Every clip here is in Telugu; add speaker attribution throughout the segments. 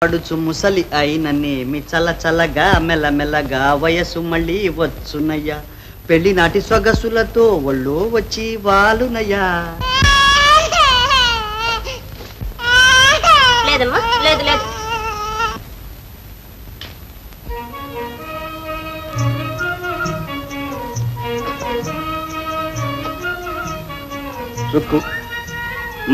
Speaker 1: పడుచు ముసలి అయిననేమి చల్ల చల్లగా మెల్లమెల్లగా వయసు మళ్ళీ వచ్చునయ్యా పెళ్లి నాటి సొగసులతో ఒళ్ళో వచ్చి వాలునయ్యా.
Speaker 2: లేదమ్మా, లేదు లేదు.
Speaker 1: రుక్కు,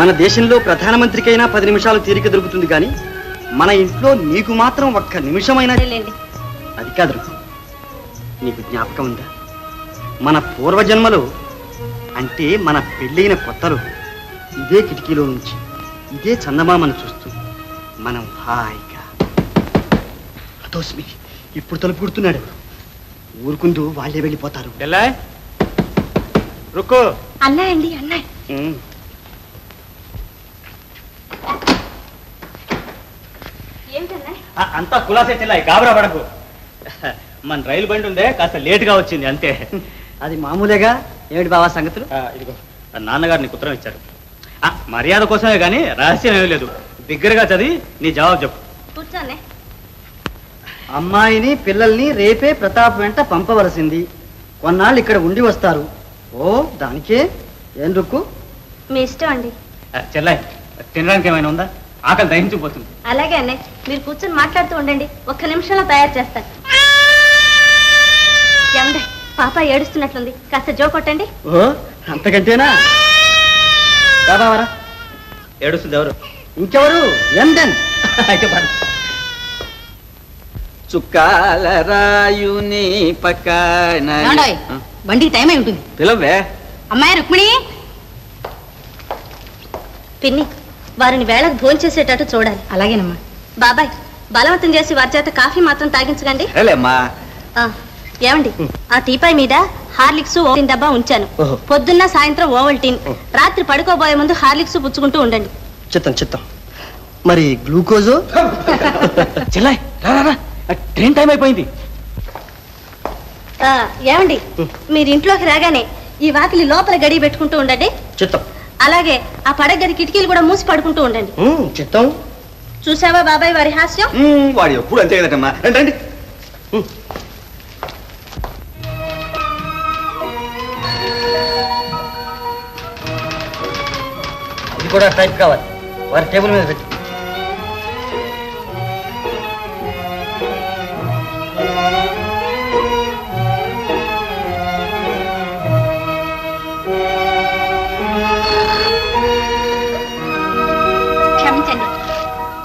Speaker 1: మన దేశంలో ప్రధానమంత్రికైనా 10 నిమిషాలు తీరిక దొరుకుతుంది కానీ మన ఇంట్లో నీకు మాత్రం ఒక్క నిమిషమైనా
Speaker 2: లేండి.
Speaker 1: అది కాదు రుక్కు, నీకు జ్ఞాపకం ఉందా మన పూర్వజన్మలో అంటే మన పెళ్ళైన కొత్తలో ఇదే కిటికీలో నుంచి ఇదే చందమామను చూస్తూ మనం హాయిగా అతోస్మి ఇప్పుడు తలుపు కుడుతున్నాడు ఊరుకుంటూ వాళ్ళే వెళ్ళిపోతారు. రుక్కు
Speaker 2: అన్నయ్య అండి, అన్నయ్య.
Speaker 3: అంతా కులాసే చెల్లాయి, గాబరా పడకు. మన రైలు బండి ఉందే కాస్త లేటుగా వచ్చింది అంతే.
Speaker 1: అది మామూలుగా. ఏమిటి బావా సంగతులు?
Speaker 3: ఇదిగో నాన్నగారు నీకు ఉత్తరం ఇచ్చారు. మర్యాద కోసమే గానీ రహస్యం ఏమీ లేదు. బిగ్గరగా చదివి నీ జవాబు చెప్పు.
Speaker 2: కూర్చోనే.
Speaker 1: అమ్మాయిని పిల్లల్ని రేపే ప్రతాప్ వెంట పంపవలసింది. కొన్నాళ్ళు ఇక్కడ ఉండి వస్తారు. ఓ దానికే ఏం రుక్కు?
Speaker 2: మీ ఇష్టం అండి.
Speaker 3: చెల్లాయి, తినడానికి ఏమైనా ఉందా? ఆకలి దహించిపోతుంది.
Speaker 2: అలాగే అన్నయ్య, మీరు కూర్చొని మాట్లాడుతూ ఉండండి, ఒక్క నిమిషంలో తయారు చేస్తాను. ఏమండి, పాప ఏడుస్తున్నట్లుంది, కాస్త జో కొట్టండి.
Speaker 1: ఓ అంతకంటేనా? బాబావరా
Speaker 3: ఏడుస్తుంది ఎవరు?
Speaker 1: ఇంకెవరు? లండన్. అయితే చుక్కాల రాయుని పక్కన
Speaker 2: బండికి టైం అయి ఉంటుంది.
Speaker 1: పిలవే.
Speaker 2: అమ్మాయి రుక్మిణి. పిన్ని, వారిని వేళకు భోంచేసేటట్టు చూడాలి. అలాగేనమ్మా. బాబాయ్, బలవంతం చేసి వారి చేత కాఫీ మాత్రం తాగించకండి. ఏమండి, ఆ టీపాయ్ మీద హార్లిక్స్ ఓవల్టీన్ డబ్బా ఉంచాను. పొద్దున్న సాయంత్రం ఓవల్టీన్, రాత్రి పడుకోబోయే ముందు హార్లిక్స్ పుచ్చుకుంటూ ఉండండి.
Speaker 1: చిత్తం చిత్తం. మరి గ్లూకోజు?
Speaker 3: చెల్లాయి ట్రైన్ టైం అయిపోయింది.
Speaker 2: ఏమండి, మీరు ఇంట్లోకి రాగానే ఈ వాకిలి లోపల గడి పెట్టుకుంటూ ఉండండి.
Speaker 1: చిత్తం.
Speaker 2: అలాగే ఆ పడగది కిటికీలు కూడా మూసి పడుకుంటూ ఉండండి.
Speaker 1: చిత్తం.
Speaker 2: చూసావా బాబాయ్ వారి హాస్యం?
Speaker 1: వాడు ఎప్పుడు అంతే కదమ్మా. రండి. ఇది కూడా టైప్ కావాలి. వారి టేబుల్ మీద పెట్టి.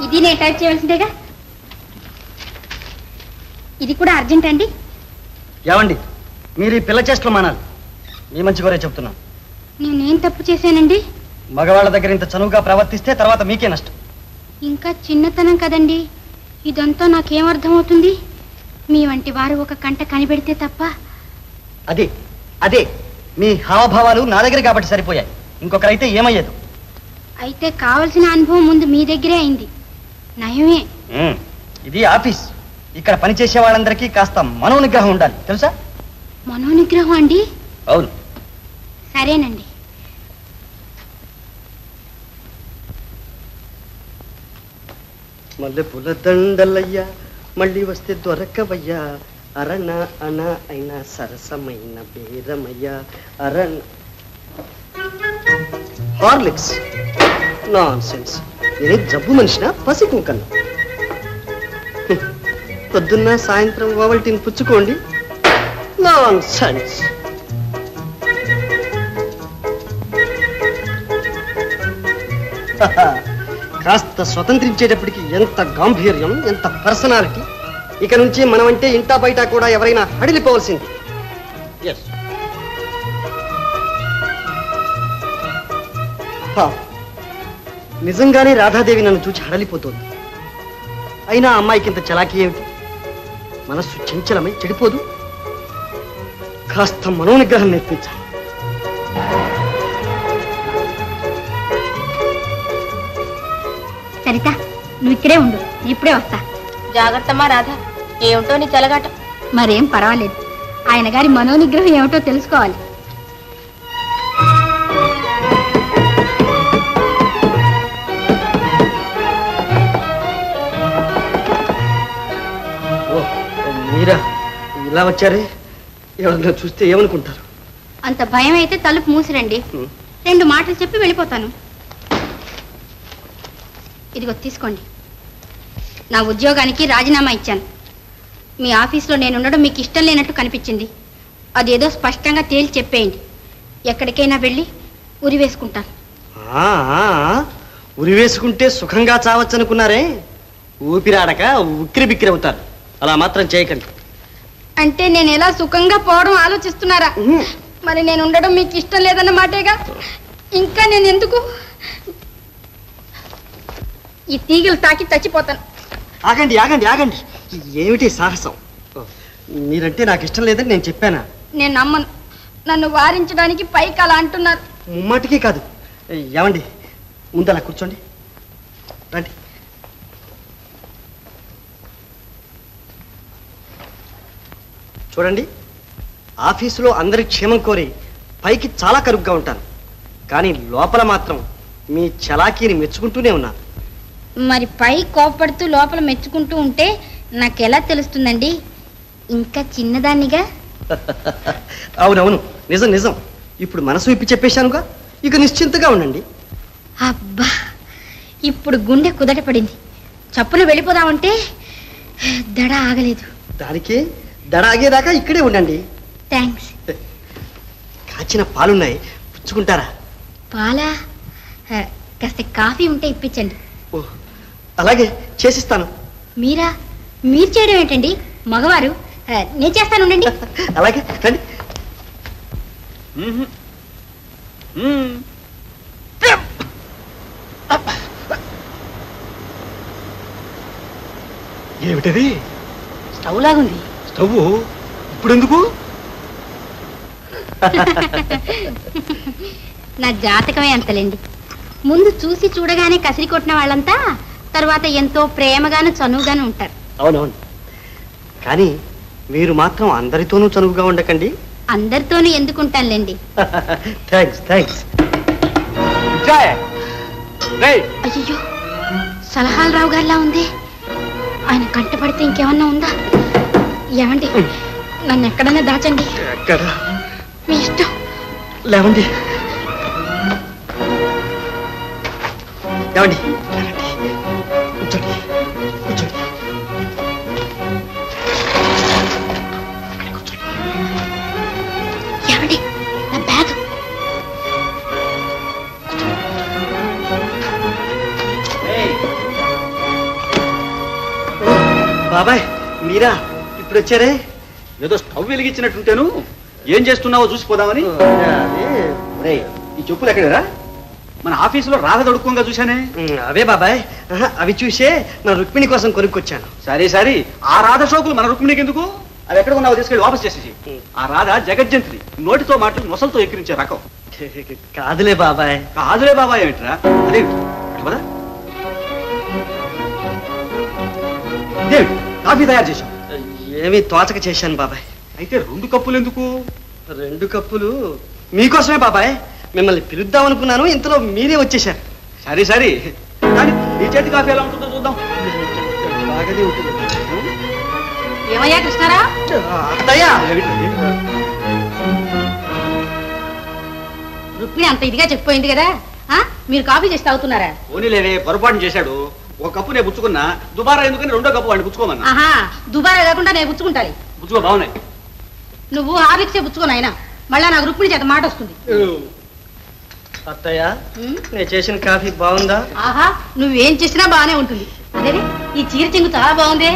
Speaker 2: ఇది నేను టైప్ చేయవలసిందేగా. ఇది కూడా అర్జెంట్ అండి.
Speaker 1: ఏమండి, మీరు ఈ పిల్ల చేష్టలు మానాలి. మీ మంచి కోరే చెప్తున్నాను.
Speaker 2: నేనేం తప్పు చేశానండి?
Speaker 1: మగవాళ్ళ దగ్గర ఇంత చనువుగా ప్రవర్తిస్తే తర్వాత మీకే నష్టం.
Speaker 2: ఇంకా చిన్నతనం కదండి, ఇదంతా నాకేం అర్థమవుతుంది? మీ వంటి వారు ఒక కంట కనిపెడితే తప్ప.
Speaker 1: అదే అదే మీ హావభావాలు నా దగ్గర కాబట్టి సరిపోయాయి. ఇంకొకరైతే ఏమయ్యేదు?
Speaker 2: అయితే కావలసిన అనుభవం ముందు మీ దగ్గరే అయింది. నయమే.
Speaker 1: ఇది ఆఫీస్. ఇక్కడ పనిచేసే వాళ్ళందరికీ కాస్త మనోనిగ్రహం ఉండాలి, తెలుసా?
Speaker 2: మనోనిగ్రహం అండి?
Speaker 1: అవును.
Speaker 2: సరేనండి.
Speaker 1: మల్లె పూల దండలయ్యా, మళ్ళీ వస్తే దొరకవయ్యా, అరణ అణ అయిన సరసమైన బేరమయ్యా, అరణ. Horlicks nonsense. నేను జబ్బు మనిషినా పసి కుంకన్నా? పొద్దున్న సాయంత్రం ఓవల్టీన్ పుచ్చుకోండి. Non sense. కాస్త స్వతంత్రించేటప్పటికి ఎంత గాంభీర్యం, ఎంత పర్సనాలిటీ. ఇక నుంచి మనమంటే ఇంటా బయట కూడా ఎవరైనా హడిలిపోవాల్సింది. నిజంగానే రాధాదేవి నన్ను చూచి హడలిపోతోంది. అయినా అమ్మాయికి ఇంత చలాకీ ఏమిటి? మనస్సు చంచలమై చెడిపోదు. కాస్త మనోనిగ్రహం నేర్పించాలి.
Speaker 2: సరిత, నువ్వు ఇక్కడే ఉండు, ఇప్పుడే వస్తా. జాగ్రత్తమ్మా రాధా, ఏమిటో నీ చెలగాట. మరేం పర్వాలేదు, ఆయన గారి మనోనిగ్రహం ఏమిటో తెలుసుకోవాలి.
Speaker 1: మీరా ఇలా వచ్చారే? ఎవరన్నా చూస్తే ఏమనుకుంటారు?
Speaker 2: అంత భయం అయితే తలుపు మూసిరండి. 2 మాటలు చెప్పి వెళ్ళిపోతాను. ఇదిగో తీసుకోండి. నా ఉద్యోగానికి రాజీనామా ఇచ్చాను. మీ ఆఫీస్లో నేనుండడం మీకు ఇష్టం లేనట్టు కనిపించింది. అదేదో స్పష్టంగా తేల్చి చెప్పేయండి. ఎక్కడికైనా వెళ్ళి ఉరి వేసుకుంటాను.
Speaker 1: ఉరి వేసుకుంటే సుఖంగా చావచ్చనుకున్నారే? ఊపిరాడక ఉక్కిరి బిక్కిరి అవుతారు. అలా మాత్రం చేయకండి.
Speaker 2: అంటే నేను ఎలా సుఖంగా పోవడం ఆలోచిస్తున్నారా? మరి నేను ఉండడం మీకు ఇష్టం లేదన్న మాటేగా. ఇంకా నేను ఎందుకు ఈ తీగలు తాకి చచ్చిపోతాను.
Speaker 1: ఆగండి ఆగండి ఆగండి. ఏమిటి సాహసం? మీరంటే నాకు ఇష్టం లేదని నేను చెప్పానా?
Speaker 2: నేను నమ్మను. నన్ను వారించడానికి పైకి అలా అంటున్నారు.
Speaker 1: ముమ్మాటికి కాదు. ఏమండి, ముందు అలా కూర్చోండి. రండి. చూడండి, ఆఫీసులో అందరి క్షేమం కోరి పైకి చాలా కరుగ్గా ఉంటాను, కానీ లోపల మాత్రం మీ చలాకీని మెచ్చుకుంటూనే ఉన్నాను.
Speaker 2: మరి పై కోపడుతూ లోపల మెచ్చుకుంటూ ఉంటే నాకెలా తెలుస్తుందండి? ఇంకా చిన్నదాన్నిగా.
Speaker 1: అవునవును, నిజం నిజం. ఇప్పుడు మనసు విప్పి చెప్పేశానుగా, ఇక నిశ్చింతగా ఉండండి.
Speaker 2: అబ్బా, ఇప్పుడు గుండె కుదట పడింది. చప్పున వెళ్ళిపోదామంటే దడ ఆగలేదు.
Speaker 1: దానికే దడ ఆగేదాకా ఇక్కడే ఉండండి.
Speaker 2: థ్యాంక్స్.
Speaker 1: కాచిన పాలున్నాయి, పుచ్చుకుంటారా?
Speaker 2: పాలా? కాస్త కాఫీ ఉంటే ఇప్పించండి.
Speaker 1: ఓ, అలాగే చేసిస్తాను.
Speaker 2: మీరా? మీరు చేయడం ఏంటండి? మగవారు. నేను చేస్తాను, ఉండండి.
Speaker 1: అలాగే రండి. ఏమిటది?
Speaker 2: స్టవ్ లాగుంది.
Speaker 1: స్టవ్ ఇప్పుడు ఎందుకు?
Speaker 2: నా జాతకమే అంతలేండి. ముందు చూసి చూడగానే కసిరి కొట్టిన వాళ్ళంతా తర్వాత ఎంతో ప్రేమగాను చనువుగాను ఉంటారు.
Speaker 1: అవునవును, కానీ మీరు మాత్రం అందరితోనూ చనువుగా ఉండకండి.
Speaker 2: అందరితోనూ ఎందుకుంటానులేండి.
Speaker 1: Thanks thanks.
Speaker 2: అయ్యో, సలహాలు రావు గారిలా ఉంది. ఆయన కంటపడితే ఇంకేమన్నా ఉందా? ఏమండి, నన్ను ఎక్కడన్నా దాచండి.
Speaker 1: ఎక్కడ?
Speaker 2: మీ ఇష్టం.
Speaker 1: లేవండి. ఏమండి, కూర్చోండి కూర్చోండి.
Speaker 2: ఏమండి, నా బ్యాగ్.
Speaker 1: బాబాయ్, మీరా? ఇప్పుడు వచ్చారే?
Speaker 3: ఏదో స్టవ్ వెలిగించినట్టుంటేను ఏం చేస్తున్నావో చూసిపోదామని. ఈ చెప్పులు ఎక్కడరా? మన ఆఫీసులో రాధ దొడుక్కోగా చూశానే.
Speaker 1: అవే బాబాయ్, అవి చూసే నా రుక్మిణి కోసం కొనుక్కొచ్చాను.
Speaker 3: సరే సరే, ఆ రాధ షోకులు మన రుక్మిణికి ఎందుకు? అవి ఎక్కడ ఉన్నావో తీసుకెళ్ళి వాపస్ చేసేసి. ఆ రాధ జగజ్జంత్రి, నోటితో మాటలు నొసలతో ఎక్కిరించే రకం.
Speaker 1: కాదులే బాబాయ్.
Speaker 3: కాదులే బాబాయ్ ఏమిట్రా? అదే కదా, కాఫీ తయారు చేశాం.
Speaker 1: ఏమీ తోచక చేశాను బాబాయ్.
Speaker 3: అయితే 2 కప్పులు ఎందుకు?
Speaker 1: 2 కప్పులు మీకోసమే బాబాయ్. మిమ్మల్ని పిలుద్దాం అనుకున్నాను, ఇంతలో మీరే వచ్చేశారు.
Speaker 3: సరే సరే, కానీ నీ చేతి కాఫీ ఎలా ఉంటుందో చూద్దాం.
Speaker 1: బాగానే ఉంటుంది.
Speaker 2: ఏమయ్యా కృష్ణారా?
Speaker 1: అత్తయ్యా,
Speaker 2: రుక్మిణి అంత ఇదిగా చెప్పిపోయింది కదా, మీరు కాఫీ చేసి తాగుతున్నారా?
Speaker 3: పోనీలేవే, పొరపాటు చేశాడు. ఒక కప్పు నేను పుచ్చుకున్నా, దుబారా ఎందుకని 2వ కప్పు వాడిని పుచ్చుకోమన్నా.
Speaker 2: ఆహా, దుబారా కాకుండా నేను పుచ్చుకుంటాను.
Speaker 3: పుచ్చుకో, బాగున్నాయి.
Speaker 2: నువ్వు హార్లిక్సే పుచ్చుకోను అయినా, మళ్ళా నాకు రుక్మిణి చేత మాట వస్తుంది.
Speaker 1: అత్తయ్య, నేను చేసిన కాఫీ బాగుందా?
Speaker 2: ఆహా, నువ్వేం చేసినా బాగానే ఉంటుంది. అదే, ఈ చీర చెంగు చాలా బాగుంది.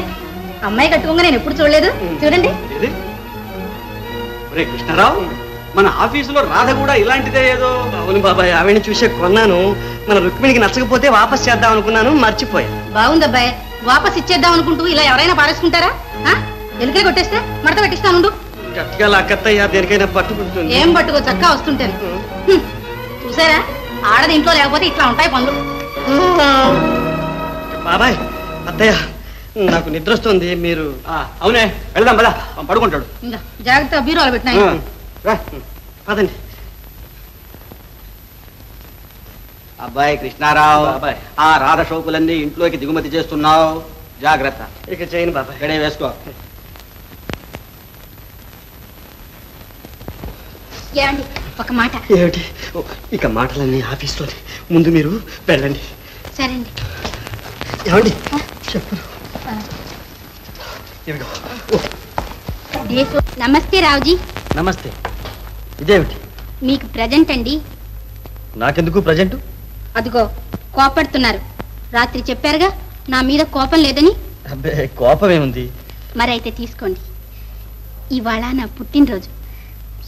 Speaker 2: అమ్మాయి కట్టుకోగా నేను ఎప్పుడు చూడలేదు. చూడండి.
Speaker 3: కృష్ణారావు, మన ఆఫీసులో రాధ కూడా ఇలాంటిదే ఏదో.
Speaker 1: అవును బాబాయ్, ఆవిడని చూసే కొన్నాను. మన రుక్మిణికి నచ్చకపోతే వాపస్ చేద్దాం అనుకున్నాను, మర్చిపోయా.
Speaker 2: బాగుందబ్బాయ్, వాపస్ ఇచ్చేద్దాం అనుకుంటూ ఇలా ఎవరైనా పారేసుకుంటారా? ఎలుకలు కొట్టేస్తే మడత పెట్టిస్తాను.
Speaker 1: గట్టిగా లాక్కత్తయ్యా, దేనికైనా పట్టుకుంటుంది.
Speaker 2: ఏం పట్టుకో, చక్కా వస్తుంటాను. చూసారా, ఆడది ఇంట్లో లేకపోతే ఇట్లా ఉంటాయి పనులు.
Speaker 1: బాబాయ్, అత్తయ్య, నాకు నిద్ర వస్తుంది. మీరు?
Speaker 3: అవునే, వెళ్దాం పదా, పడుకుంటాడు.
Speaker 2: జాగ్రత్తగా బీరోలు పెట్టినాయి.
Speaker 1: పదండి.
Speaker 3: అబ్బాయి కృష్ణారావు, ఆ రాధ షోకులన్నీ ఇంట్లోకి దిగుమతి చేస్తున్నావు. జాగ్రత్త.
Speaker 1: ఇక చేయను బాబాయ్.
Speaker 3: గడే వేసుకో.
Speaker 2: ఏమండి ఒక మాట.
Speaker 1: ఏమిటి? ఇక మాటలన్నీ ఆఫీస్లోనే, ముందు మీరు వెళ్ళండి.
Speaker 2: సరే అండి.
Speaker 1: ఏమండి చెప్పు. ఇదిగో.
Speaker 2: నమస్తే రావుజీ.
Speaker 1: నమస్తే. ఇదేమిటి?
Speaker 2: మీకు ప్రజెంట్ అండి.
Speaker 1: నాకెందుకు ప్రజెంట్?
Speaker 2: అదిగో కోపడుతున్నారు. రాత్రి చెప్పారుగా నా మీద కోపం లేదని.
Speaker 1: అబ్బే కోపం ఏముంది.
Speaker 2: మరైతే తీసుకోండి. ఇవాళ నా పుట్టినరోజు.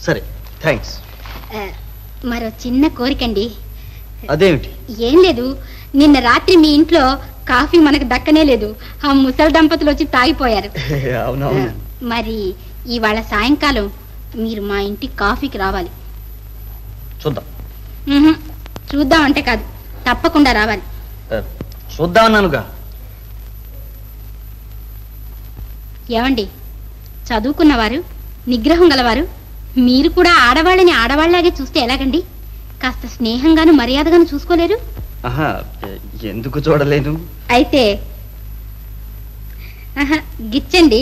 Speaker 1: సరే థ్యాంక్స్.
Speaker 2: మరో చిన్న కోరికండి.
Speaker 1: అదేమిటి?
Speaker 2: ఏం లేదు, నిన్న రాత్రి మీ ఇంట్లో కాఫీ మనకు దక్కనే లేదు. ఆ ముసలి దంపతులు వచ్చి తాగిపోయారు.
Speaker 1: అవునవును.
Speaker 2: మరి ఇవాళ సాయంకాలం మీరు మా ఇంటికి కాఫీకి రావాలి.
Speaker 1: చూద్దాం.
Speaker 2: చూద్దాం అంటే కాదు, తప్పకుండా రావాలి.
Speaker 1: చూద్దామన్నానుగా.
Speaker 2: ఏమండి, చదువుకున్నవారు, నిగ్రహం గలవారు, మీరు కూడా ఆడవాళ్ళని ఆడవాళ్లాగే చూస్తే ఎలాగండి? కాస్త స్నేహంగాను మర్యాదగాను చూసుకోలేరు?
Speaker 1: ఎందుకు చూడలేను?
Speaker 2: అయితే గిచ్చండి.